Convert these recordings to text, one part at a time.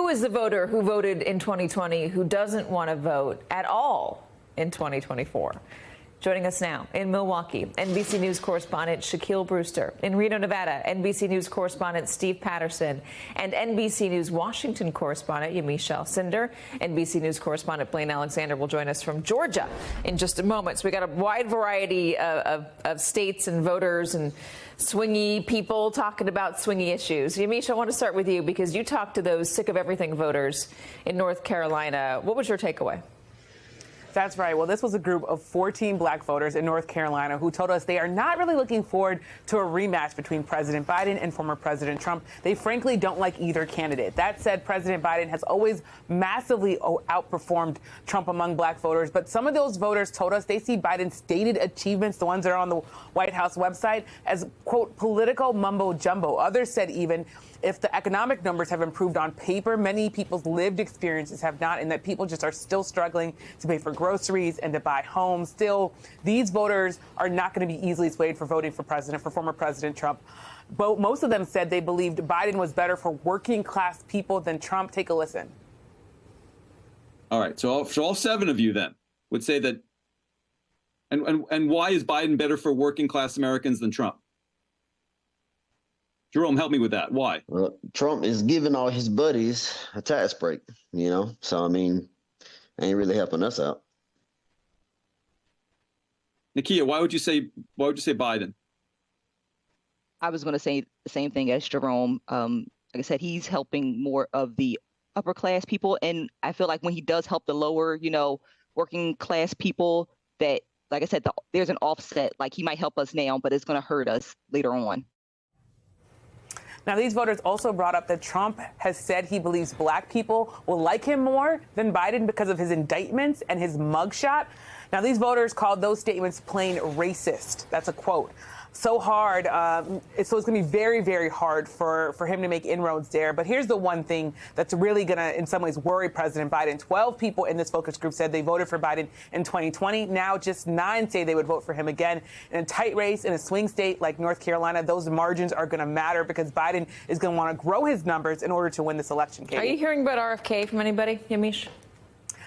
Who is the voter who voted in 2020 who doesn't want to vote at all in 2024? Joining us now in Milwaukee, NBC News correspondent Shaquille Brewster. In Reno, Nevada, NBC News correspondent Steve Patterson. And NBC News Washington correspondent Yamiche Alcindor. NBC News correspondent Blayne Alexander will join us from Georgia in just a moment. So we got a wide variety of states and voters and swingy people talking about swingy issues. Yamiche, I want to start with you because you talked to those sick of everything voters in North Carolina. What was your takeaway? That's right. Well, this was a group of 14 black voters in North Carolina who told us they are not really looking forward to a rematch between President Biden and former President Trump. They frankly don't like either candidate. That said, President Biden has always massively outperformed Trump among black voters. But some of those voters told us they see Biden's stated achievements, the ones that are on the White House website, as, quote, political mumbo jumbo. Others said even if the economic numbers have improved on paper, many people's lived experiences have not, and that people just are still struggling to pay for groceries and to buy homes. Still, these voters are not going to be easily swayed for voting for former President Trump. But most of them said they believed Biden was better for working class people than Trump. Take a listen. All right. So all seven of you then would say that. And why is Biden better for working class Americans than Trump? Jerome, help me with that. Why? Well, Trump is giving all his buddies a tax break, So, I mean, ain't really helping us out. Nakia, why would you say Biden? I was going to say the same thing as Jerome. Like I said, he's helping more of the upper class people. And I feel like when he does help the lower, working class people, that, like I said, there's an offset. Like he might help us now, but it's going to hurt us later on. Now, these voters also brought up that Trump has said he believes black people will like him more than Biden because of his indictments and his mugshot. Now, these voters called those statements plain racist. That's a quote. So hard. So it's going to be very, very hard for him to make inroads there. But here's the one thing that's really going to, in some ways, worry President Biden. 12 people in this focus group said they voted for Biden in 2020. Now just 9 say they would vote for him again. In a tight race in a swing state like North Carolina, those margins are going to matter because Biden is going to want to grow his numbers in order to win this election. Katie. Are you hearing about RFK from anybody, Yamiche?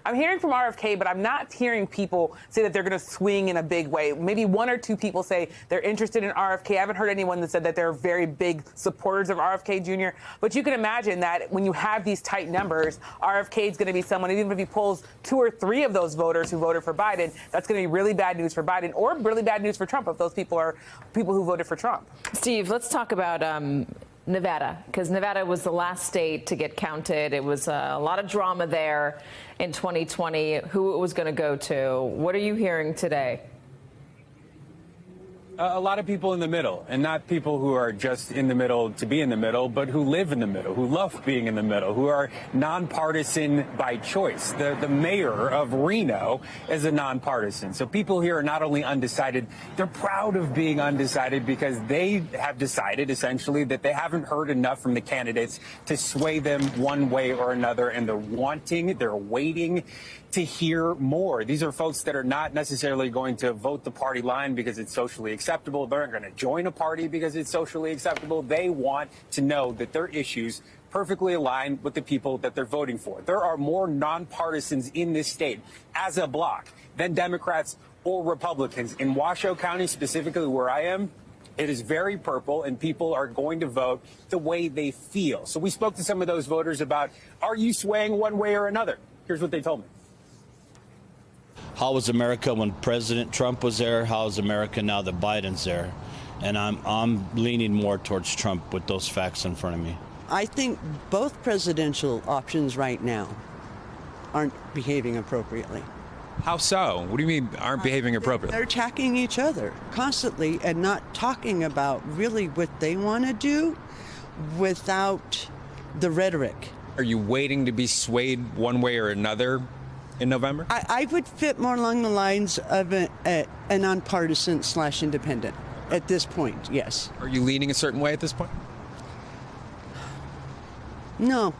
I'm hearing from RFK, but I'm not hearing people say that they're going to swing in a big way. Maybe 1 or 2 people say they're interested in RFK. I haven't heard anyone that said that they're very big supporters of RFK Jr. But you can imagine that when you have these tight numbers, RFK is going to be someone, even if he pulls 2 or 3 of those voters who voted for Biden, that's going to be really bad news for Biden or really bad news for Trump if those people are people who voted for Trump. Steve, let's talk about Nevada, because Nevada was the last state to get counted. It was a lot of drama there in 2020, who it was going to go to. What are you hearing today? A lot of people in the middle, and not people who are just in the middle to be in the middle, but who live in the middle, who love being in the middle, who are nonpartisan by choice. The mayor of Reno is a nonpartisan. So people here are not only undecided, they're proud of being undecided because they have decided essentially that they haven't heard enough from the candidates to sway them one way or another, and they're waiting to hear more. These are folks that are not necessarily going to vote the party line because it's socially acceptable. They're not going to join a party because it's socially acceptable. They want to know that their issues perfectly align with the people that they're voting for. There are more nonpartisans in this state as a bloc than Democrats or Republicans. In Washoe County, specifically where I am, it is very purple, and people are going to vote the way they feel. So we spoke to some of those voters about, are you swaying one way or another? Here's what they told me. How was America when President Trump was there? How is America now that Biden's there? And I'm leaning more towards Trump with those facts in front of me. I think both presidential options right now aren't behaving appropriately. How so? What do you mean aren't behaving appropriately? They're attacking each other constantly and not talking about really what they want to do without the rhetoric. Are you waiting to be swayed one way or another in November? I would fit more along the lines of a nonpartisan / independent at this point, yes. Are you leaning a certain way at this point? No.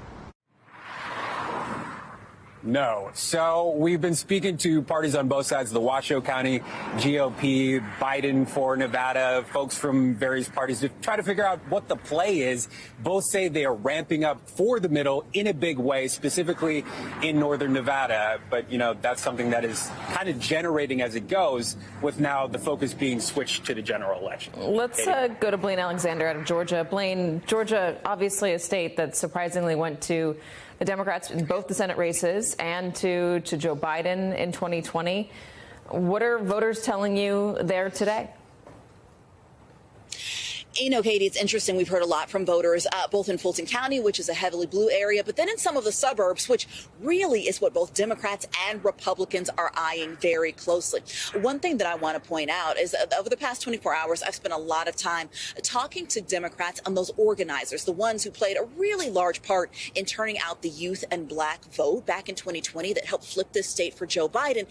No. So we've been speaking to parties on both sides of the Washoe County GOP, Biden for Nevada, folks from various parties to try to figure out what the play is. Both say they are ramping up for the middle in a big way, specifically in northern Nevada. But, you know, that's something that is kind of generating as it goes, with now the focus being switched to the general election. Let's go to Blaine Alexander out of Georgia. Blaine, Georgia, obviously a state that surprisingly went to the Democrats in both the Senate races and to Joe Biden in 2020. What are voters telling you there today? You know, Katie, it's interesting. We've heard a lot from voters, both in Fulton County, which is a heavily blue area, but then in some of the suburbs, which really is what both Democrats and Republicans are eyeing very closely. One thing that I want to point out is that over the past 24 hours, I've spent a lot of time talking to Democrats and those organizers, the ones who played a really large part in turning out the youth and black vote back in 2020 that helped flip this state for Joe Biden.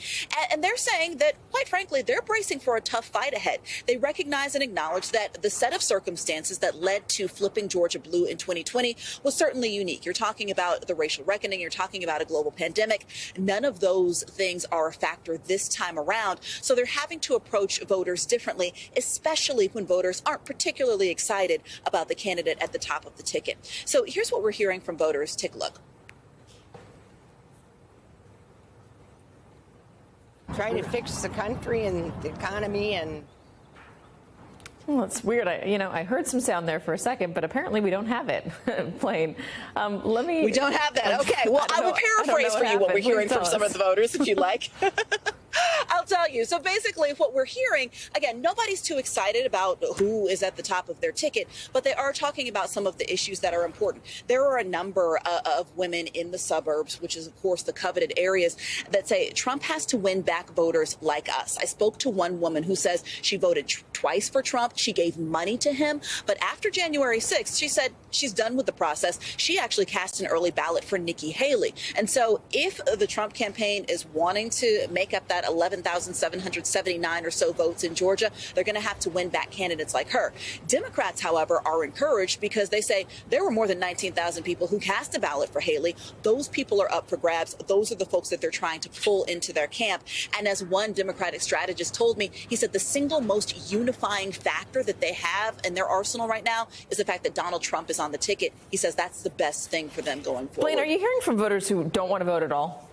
And they're saying that, quite frankly, they're bracing for a tough fight ahead. They recognize and acknowledge that the set of circumstances that led to flipping Georgia blue in 2020 was certainly unique. You're talking about the racial reckoning. You're talking about a global pandemic. None of those things are a factor this time around. So they're having to approach voters differently, especially when voters aren't particularly excited about the candidate at the top of the ticket. So here's what we're hearing from voters. Take a look. Try to fix the country and the economy and... Well, it's weird. I heard some sound there for a second, but apparently we don't have it. Blaine, We don't have that. Okay. Well, I will paraphrase for you what we're hearing from some of the voters, if you'd like. I'll tell you. So basically what we're hearing, again, nobody's too excited about who is at the top of their ticket, but they are talking about some of the issues that are important. There are a number of women in the suburbs, which is, of course, the coveted areas, that say Trump has to win back voters like us. I spoke to one woman who says she voted twice for Trump. She gave money to him. But after January 6th, she said she's done with the process. She actually cast an early ballot for Nikki Haley. And so if the Trump campaign is wanting to make up that 11,779 or so votes in Georgia, they're going to have to win back candidates like her. Democrats, however, are encouraged because they say there were more than 19,000 people who cast a ballot for Haley. Those people are up for grabs. Those are the folks that they're trying to pull into their camp. And as one Democratic strategist told me, he said the single most unifying factor that they have in their arsenal right now is the fact that Donald Trump is on the ticket. He says that's the best thing for them going forward. Blaine, are you hearing from voters who don't want to vote at all?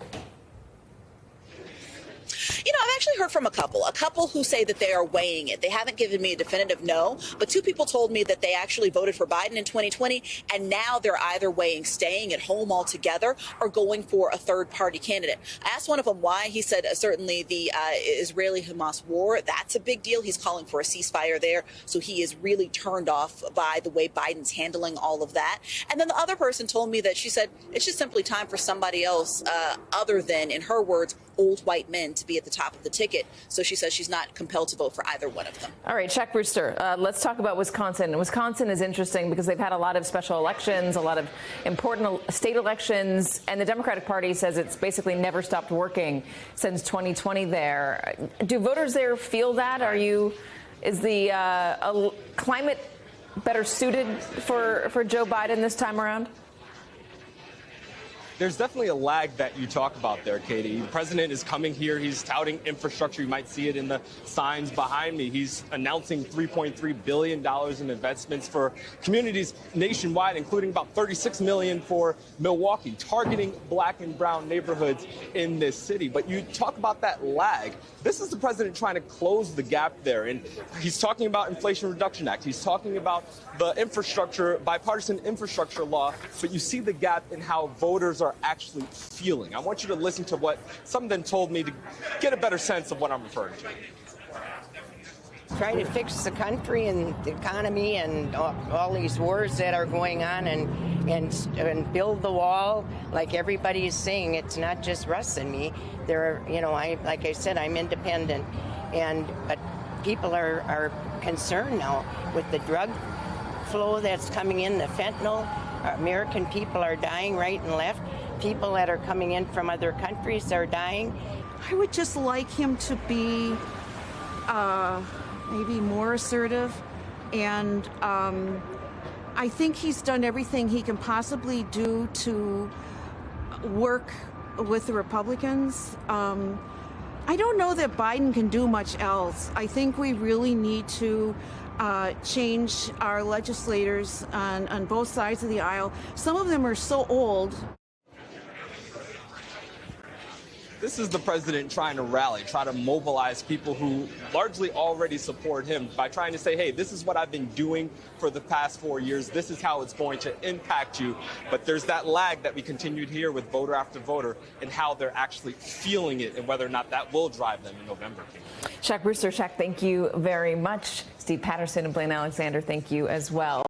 You know, I've actually heard from a couple who say that they are weighing it. They haven't given me a definitive no, but two people told me that they actually voted for Biden in 2020, and now they're either weighing staying at home altogether or going for a third-party candidate. I asked one of them why. He said certainly the Israeli-Hamas war, that's a big deal. He's calling for a ceasefire there, so he is really turned off by the way Biden's handling all of that. And then the other person told me that she said it's just simply time for somebody else other than, in her words, old white men to be at the top of the ticket. So she says she's not compelled to vote for either one of them. All right, Chuck Brewster, let's talk about Wisconsin. Wisconsin is interesting because they've had a lot of special elections, a lot of important state elections, and the Democratic Party says it's basically never stopped working since 2020 there. Do voters there feel that? Is the climate better suited for Joe Biden this time around? There's definitely a lag that you talk about there, Katie. The president is coming here. He's touting infrastructure. You might see it in the signs behind me. He's announcing $3.3 billion in investments for communities nationwide, including about $36 million for Milwaukee, targeting black and brown neighborhoods in this city. But you talk about that lag. This is the president trying to close the gap there. And he's talking about Inflation Reduction Act. He's talking about the infrastructure, bipartisan infrastructure law. But you see the gap in how voters are actually feeling. I want you to listen to what some of them told me to get a better sense of what I'm referring to. Try to fix the country and the economy and all these wars that are going on and build the wall like everybody is saying. It's not just Russ and me. There are, like I said, I'm independent, but people are concerned now with the drug flow that's coming in, the fentanyl. American people are dying right and left. People that are coming in from other countries are dying. I would just like him to be maybe more assertive, and I think he's done everything he can possibly do to work with the Republicans. I don't know that Biden can do much else. I think we really need to change our legislators on both sides of the aisle. Some of them are so old. This is the president trying to rally, try to mobilize people who largely already support him by trying to say, hey, this is what I've been doing for the past 4 years. This is how it's going to impact you. But there's that lag that we continued here with voter after voter and how they're actually feeling it and whether or not that will drive them in November. Shaq Brewster, Shaq, thank you very much. Steve Patterson and Blaine Alexander, thank you as well.